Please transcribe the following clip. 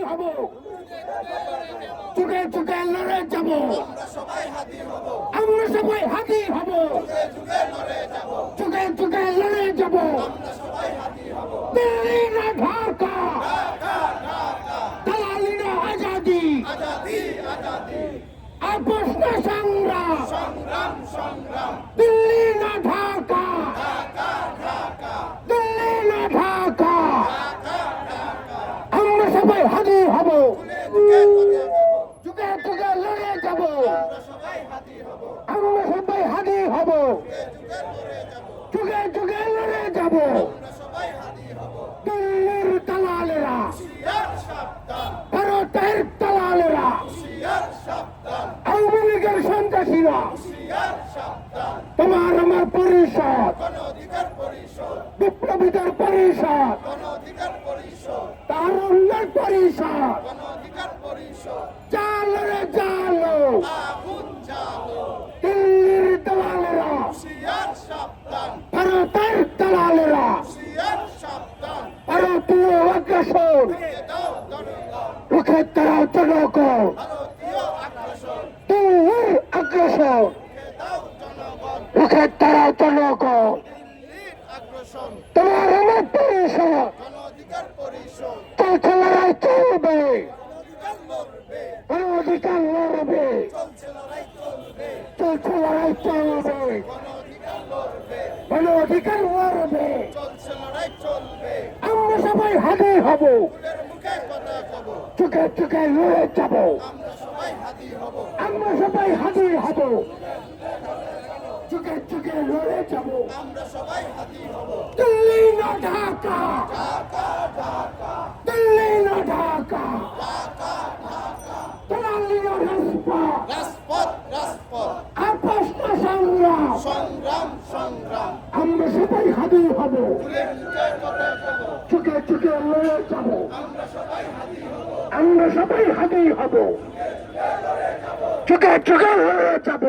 হব, যুগে যুগে লড়ে যাব, আমরা সবাই হাতি হব, যুগে যুগে লড়ে যাব, দিল্লি না ঢাকা, দালালি না আজাদি, আপোষ না সংগ্রাম, দিল্লি না ঢাকা, দিল্লি না ঢাকা, আমরা সবাই হাতি হব, যুগে যুগে লড়ে যাব, আমরা সবাই হাতি হব, যুগে যুগে লড়ে যাব, দিল্লির দালালেরা, ভারতের দালালেরা, আওয়ামী লীগের সন্ত্রাসীরা, তোমার আমার পরিষদ, বিপ্লবীদের পরিষদ, তারুণ্যের পরিষদ, জালো রে জালো, দিল্লির দালালেরা, ভারতের দালালেরা, ভারতীয় আগ্রাসন রুখে দাঁড়াও জনগণ, দিল্লির আগ্রাসন রুখে দাঁড়াও জনগণ, তোমার আমার পরিষদ চলছে লড়াই চলবে, গণ অধিকার লড়বে, চলছে লড়াই চলবে, গণ অধিকার লড়বে, আমরা সবাই হাতে হব, চোখে চোখে লড়ে যাব, আমরা সবাই হাজির হব, চোখে চোখে লড়ে যাব, দিল্লি না ঢাকা, দিল্লি না ঢাকা, দালালি না রাজপথ, আপোষ না সংগ্রাম, আমরা সবাই হাজির হব, চোখে চোখে লড়ে যাব, আমরা সবাই হাজির হব, চোখে চোখে লড়ে যাব।